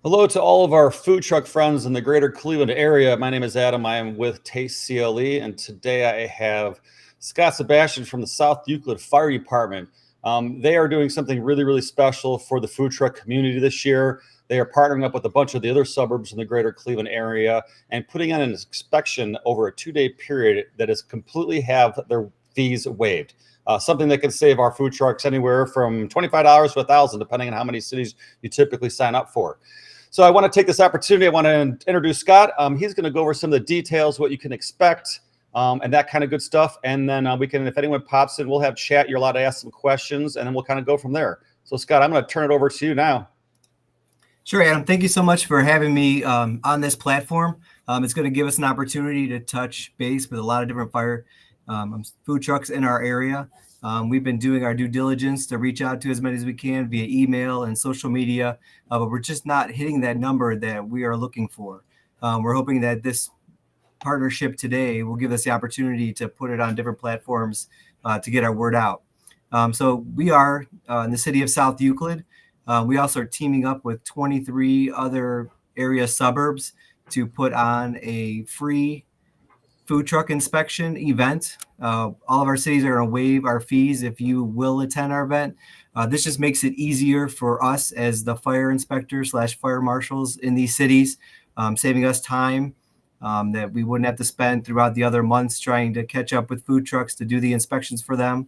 Hello to all of our food truck friends in the greater Cleveland area. My name is Adam. I am with Taste CLE, and today I have Scott Sebastian from the South Euclid Fire Department. They are doing something really, really special for the food truck community this year. They are partnering up with a bunch of the other suburbs in the greater Cleveland area and putting on an inspection over a 2-day period that is completely have their fees waived. Something that can save our food trucks anywhere from $25 to $1,000, depending on how many cities you typically sign up for. So I want to take this opportunity. I want to introduce Scott. He's going to go over some of the details, what you can expect, and that kind of good stuff. And then we can, if anyone pops in, we'll have chat. You're allowed to ask some questions, and then we'll kind of go from there. So Scott, I'm going to turn it over to you now. Sure, Adam. Thank you so much for having me on this platform. It's going to give us an opportunity to touch base with a lot of different fire food trucks in our area. We've been doing our due diligence to reach out to as many as we can via email and social media, but we're just not hitting that number that we are looking for. We're hoping that this partnership today will give us the opportunity to put it on different platforms to get our word out. So we are in the city of South Euclid. We also are teaming up with 23 other area suburbs to put on a free food truck inspection event. All of our cities are going to waive our fees if you will attend our event. This just makes it easier for us as the fire inspectors / fire marshals in these cities, saving us time that we wouldn't have to spend throughout the other months trying to catch up with food trucks to do the inspections for them.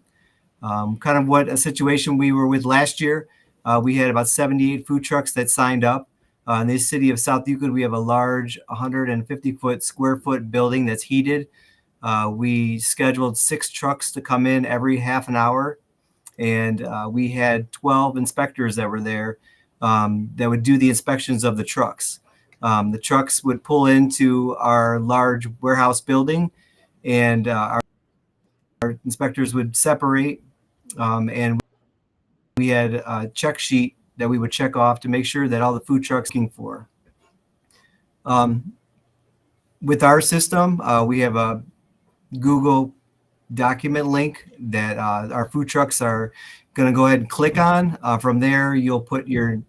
Kind of what a situation we were with last year. We had about 78 food trucks that signed up. In the city of South Euclid, we have a large 150 square foot building that's heated. We scheduled 6 trucks to come in every half an hour, and we had 12 inspectors that were there that would do the inspections of the trucks. The trucks would pull into our large warehouse building, and our inspectors would separate, and we had a check sheet that we would check off to make sure that all the food trucks looking for. With our system, we have a Google document link that our food trucks are going to go ahead and click on. From there, you'll put your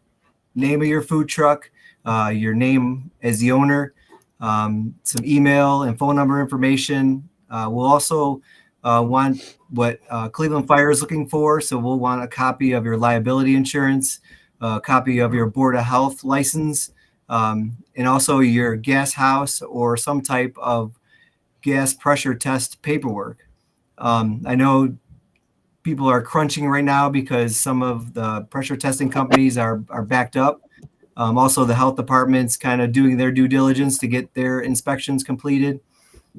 name of your food truck, your name as the owner, some email and phone number information. We'll also want what Cleveland Fire is looking for. So we'll want a copy of your liability insurance, a copy of your Board of Health license, and also your gas house or some type of gas pressure test paperwork. I know people are crunching right now because some of the pressure testing companies are backed up. Also, the health department's kind of doing their due diligence to get their inspections completed.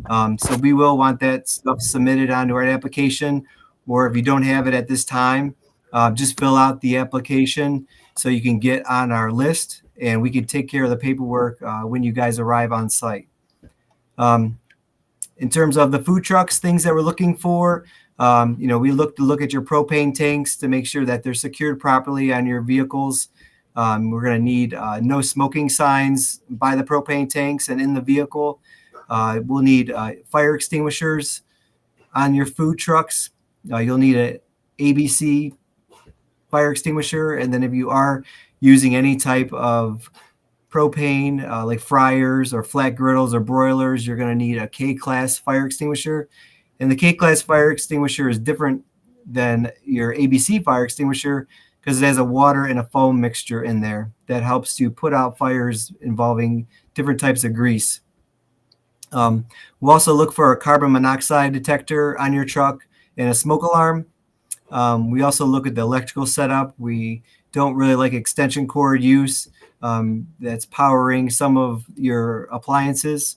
So we will want that stuff submitted onto our application, or if you don't have it at this time, just fill out the application so you can get on our list, and we can take care of the paperwork when you guys arrive on site. In terms of the food trucks, things that we're looking for, we look at your propane tanks to make sure that they're secured properly on your vehicles. We're going to need no smoking signs by the propane tanks and in the vehicle. We'll need fire extinguishers on your food trucks. You'll need an ABC fire extinguisher. And then if you are using any type of propane, like fryers or flat griddles or broilers, you're going to need a K-class fire extinguisher. And the K-class fire extinguisher is different than your ABC fire extinguisher because it has a water and a foam mixture in there that helps to put out fires involving different types of grease. We'll also look for a carbon monoxide detector on your truck and a smoke alarm. We also look at the electrical setup. We don't really like extension cord use that's powering some of your appliances.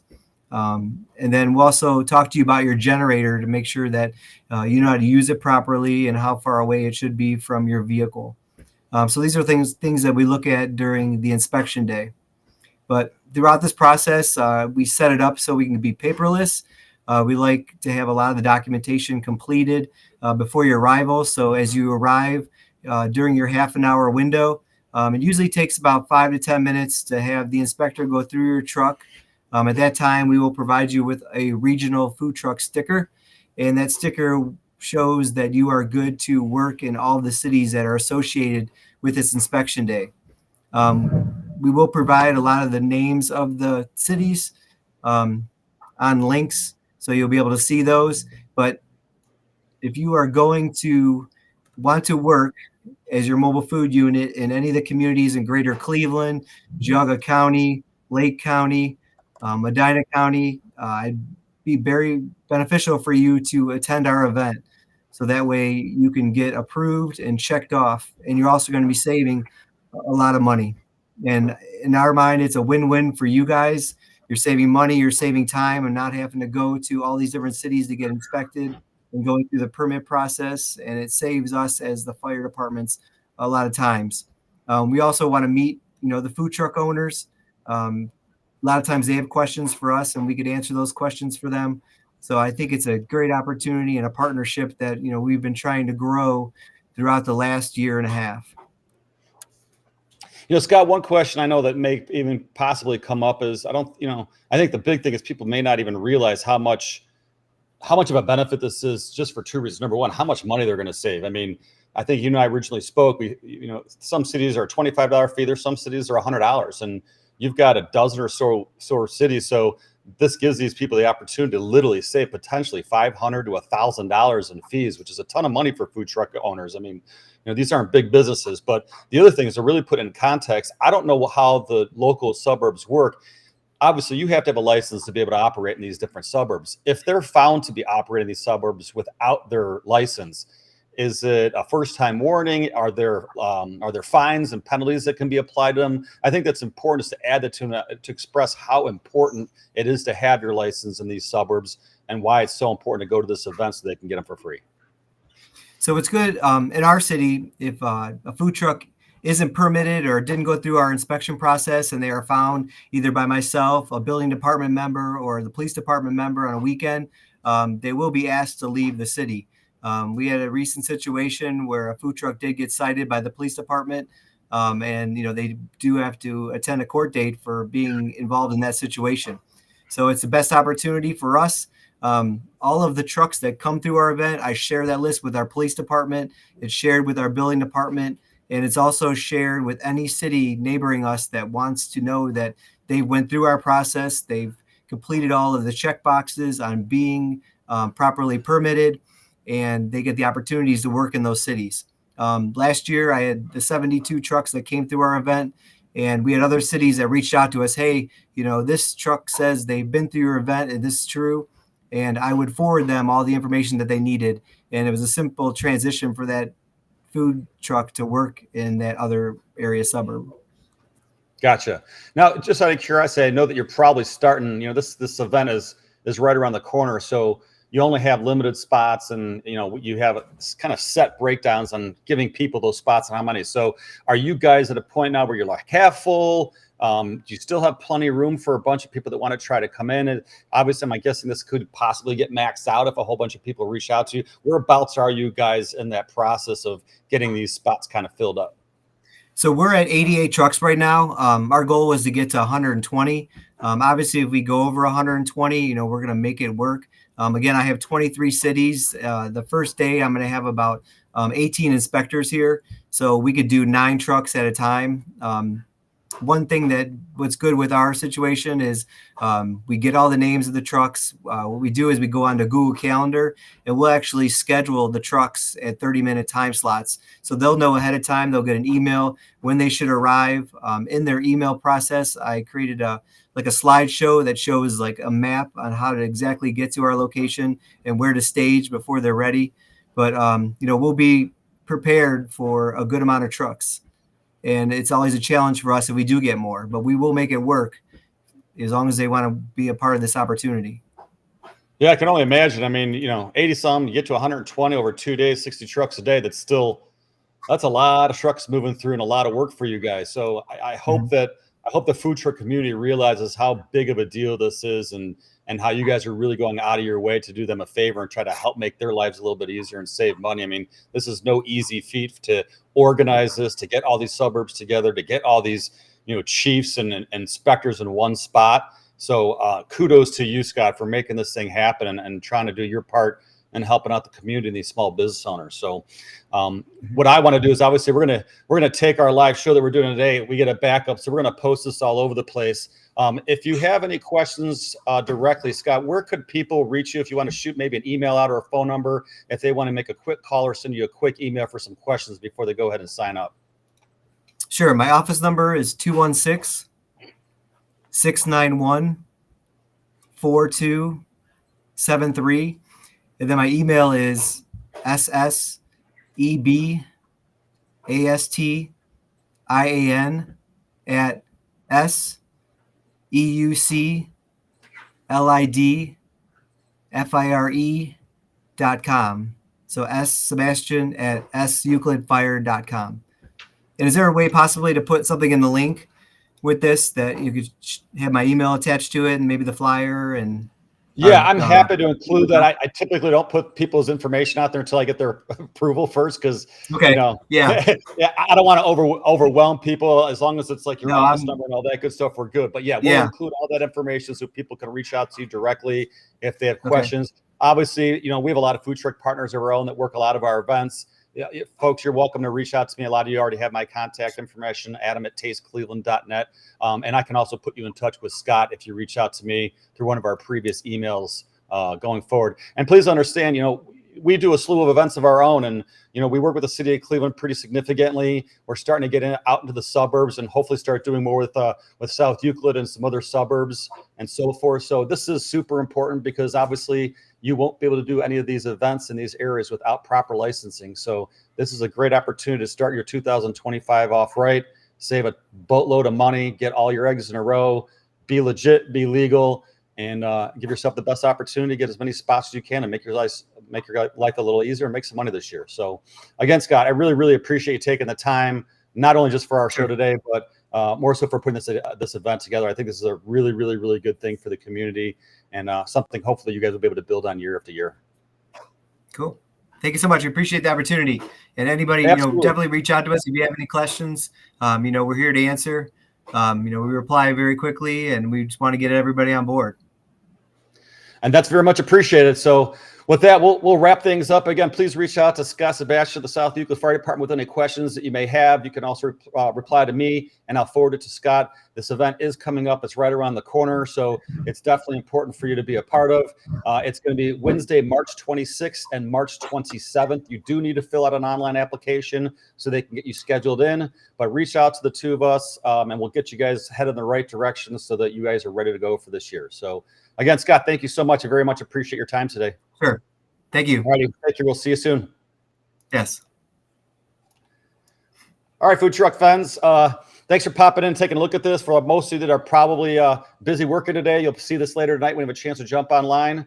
And then we'll also talk to you about your generator to make sure that you know how to use it properly and how far away it should be from your vehicle. So these are things that we look at during the inspection day. But throughout this process, we set it up so we can be paperless. We like to have a lot of the documentation completed before your arrival. So as you arrive during your half an hour window, it usually takes about 5 to 10 minutes to have the inspector go through your truck. At that time, we will provide you with a regional food truck sticker. And that sticker shows that you are good to work in all the cities that are associated with this inspection day. We will provide a lot of the names of the cities on links, so you'll be able to see those. But if you are going to want to work as your mobile food unit in any of the communities in Greater Cleveland, Geauga County, Lake County, Medina County, it'd be very beneficial for you to attend our event. So that way you can get approved and checked off, and you're also going to be saving a lot of money. And in our mind, it's a win-win for you guys. You're saving money, you're saving time, and not having to go to all these different cities to get inspected and going through the permit process. And it saves us as the fire departments a lot of times. We also want to meet, the food truck owners. A lot of times they have questions for us, and we could answer those questions for them. So I think it's a great opportunity and a partnership that we've been trying to grow throughout the last year and a half. Scott, one question I know that may even possibly come up is I think the big thing is people may not even realize how much of a benefit this is, just for two reasons. Number one, how much money they're going to save. I mean, I think you and I originally spoke. Some cities are a $25 fee. There's some cities are $100, and you've got a dozen or so cities. So this gives these people the opportunity to literally save potentially $500 to $1,000 in fees, which is a ton of money for food truck owners. I mean, these aren't big businesses. But the other thing is to really put in context. I don't know how the local suburbs work. Obviously, you have to have a license to be able to operate in these different suburbs. If they're found to be operating in these suburbs without their license, is it a first-time warning? Are there fines and penalties that can be applied to them? I think that's important, is to add that to express how important it is to have your license in these suburbs and why it's so important to go to this event so they can get them for free. So it's good in our city if a food truck isn't permitted or didn't go through our inspection process and they are found either by myself, a building department member, or the police department member on a weekend, they will be asked to leave the city. We had a recent situation where a food truck did get cited by the police department, and they do have to attend a court date for being involved in that situation. So it's the best opportunity for us. All of the trucks that come through our event, I share that list with our police department. It's shared with our building department, and it's also shared with any city neighboring us that wants to know that they went through our process. They've completed all of the check boxes on being properly permitted, and they get the opportunities to work in those cities. Last year, I had the 72 trucks that came through our event, and we had other cities that reached out to us. Hey, this truck says they've been through your event, and this is true. And I would forward them all the information that they needed. And it was a simple transition for that food truck to work in that other area suburb. Gotcha. Now, just out of curiosity, I know that you're probably starting, this event is right around the corner. So you only have limited spots, and, you have kind of set breakdowns on giving people those spots and how many. So are you guys at a point now where you're like half full? Do you still have plenty of room for a bunch of people that want to try to come in? And obviously, I'm guessing this could possibly get maxed out if a whole bunch of people reach out to you. Whereabouts are you guys in that process of getting these spots kind of filled up? So we're at 88 trucks right now. Our goal was to get to 120. Obviously, if we go over 120, we're going to make it work. Again, I have 23 cities. The first day, I'm going to have about 18 inspectors here. So we could do 9 trucks at a time. One thing that what's good with our situation is we get all the names of the trucks. What we do is we go onto Google Calendar, and we'll actually schedule the trucks at 30-minute time slots. So they'll know ahead of time. They'll get an email when they should arrive. In their email process, I created a slideshow that shows like a map on how to exactly get to our location and where to stage before they're ready. But we'll be prepared for a good amount of trucks. And it's always a challenge for us if we do get more, but we will make it work as long as they want to be a part of this opportunity. Yeah, I can only imagine. I mean, 80 some, you get to 120 over 2 days, 60 trucks a day. That's a lot of trucks moving through and a lot of work for you guys. So I hope that the food truck community realizes how big of a deal this is, and how you guys are really going out of your way to do them a favor and try to help make their lives a little bit easier and save money. I mean, this is no easy feat to organize this, to get all these suburbs together, to get all these, chiefs and inspectors in one spot. So kudos to you, Scott, for making this thing happen and trying to do your part and helping out the community and these small business owners. So what I want to do is, obviously we're gonna take our live show that we're doing today, we get a backup, so we're gonna post this all over the place. If you have any questions directly, Scott, where could people reach you if you want to shoot maybe an email out or a phone number if they want to make a quick call or send you a quick email for some questions before they go ahead and sign up? Sure. My office number is 216-691-4273. And then my email is SEBASTIAN@SEUCLIDFIRE.com. So Sebastian@SEuclidFire.com. And is there a way possibly to put something in the link with this that you could have my email attached to it and maybe the flyer? And yeah, I'm happy to include that. I typically don't put people's information out there until I get their approval first, because okay, you know, yeah, I don't want to overwhelm people. As long as it's like your office number and all that good stuff, we're good. But yeah, we'll include all that information so people can reach out to you directly if they have questions. Obviously, you know, we have a lot of food truck partners of our own that work a lot of our events. Yeah, folks, you're welcome to reach out to me. A lot of you already have my contact information, adam@tastecleveland.net. And I can also put you in touch with Scott if you reach out to me through one of our previous emails going forward. And please understand, you know, we do a slew of events of our own, and you know, we work with the city of Cleveland pretty significantly. We're starting to get out into the suburbs and hopefully start doing more with South Euclid and some other suburbs and so forth. So this is super important, because obviously you won't be able to do any of these events in these areas without proper licensing. So this is a great opportunity to start your 2025 off right, save a boatload of money, get all your eggs in a row, be legit, be legal, and give yourself the best opportunity to get as many spots as you can and make your life a little easier and make some money this year. So again, Scott, I really, really appreciate you taking the time, not only just for our show today, but more so for putting this event together. I think this is a really, really, really good thing for the community, and something hopefully you guys will be able to build on year after year. Cool. Thank you so much. I appreciate the opportunity. And anybody, you know, definitely reach out to us if you have any questions. You know, we're here to answer. You know, we reply very quickly, and we just want to get everybody on board. And that's very much appreciated. So with that, we'll wrap things up. Again, please reach out to Scott Sebastian, the South Euclid Fire Department, with any questions that you may have. You can also reply to me, and I'll forward it to Scott. This event is coming up. It's right around the corner, so it's definitely important for you to be a part of. It's going to be Wednesday, March 26th and March 27th. You do need to fill out an online application so they can get you scheduled in, but reach out to the two of us, and we'll get you guys headed in the right direction so that you guys are ready to go for this year. So again, Scott, thank you so much. I very much appreciate your time today. Sure. Thank you. All righty. Thank you. We'll see you soon. Yes. All right, food truck fans. Thanks for popping in, taking a look at this. For most of you that are probably busy working today, you'll see this later tonight when you have a chance to jump online.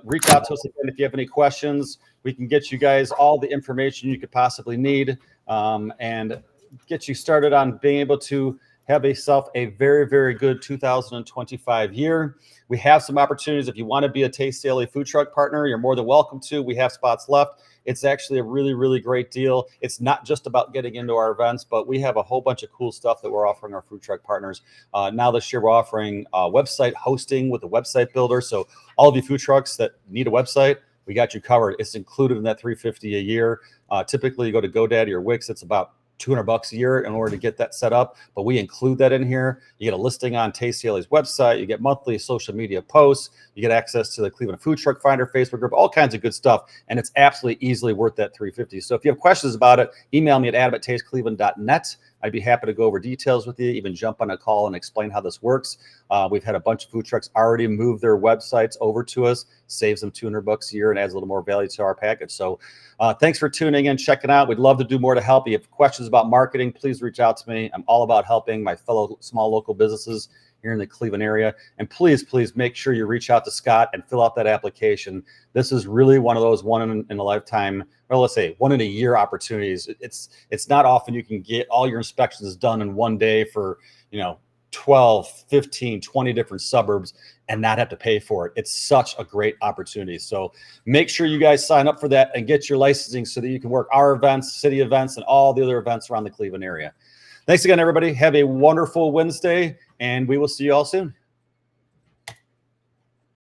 Reach out to us again if you have any questions. We can get you guys all the information you could possibly need, and get you started on being able to have yourself a very, very good 2025 year. We have some opportunities. If you want to be a Taste Daily food truck partner, you're more than welcome to. We have spots left. It's actually a really, really great deal. It's not just about getting into our events, but we have a whole bunch of cool stuff that we're offering our food truck partners. Now this year, we're offering website hosting with a website builder. So all of you food trucks that need a website, we got you covered. It's included in that $350 a year. Typically, you go to GoDaddy or Wix, it's about $200 a year in order to get that set up, but we include that in here. You get a listing on Taste Daily's website. You get monthly social media posts. You get access to the Cleveland Food Truck Finder Facebook group, all kinds of good stuff, and it's absolutely easily worth that $350. So if you have questions about it, email me at adam@tastecleveland.net. I'd be happy to go over details with you, even jump on a call and explain how this works. We've had a bunch of food trucks already move their websites over to us, saves them $200 a year, and adds a little more value to our package. So thanks for tuning in, checking out. We'd love to do more to help. If you have questions about marketing, please reach out to me. I'm all about helping my fellow small local businesses here in the Cleveland area. And please, please make sure you reach out to Scott and fill out that application. This is really one of those one in a lifetime, well, let's say one in a year opportunities. It's not often you can get all your inspections done in one day for, 12, 15, 20 different suburbs and not have to pay for it. It's such a great opportunity. So make sure you guys sign up for that and get your licensing so that you can work our events, city events, and all the other events around the Cleveland area. Thanks again, everybody. Have a wonderful Wednesday, and we will see you all soon.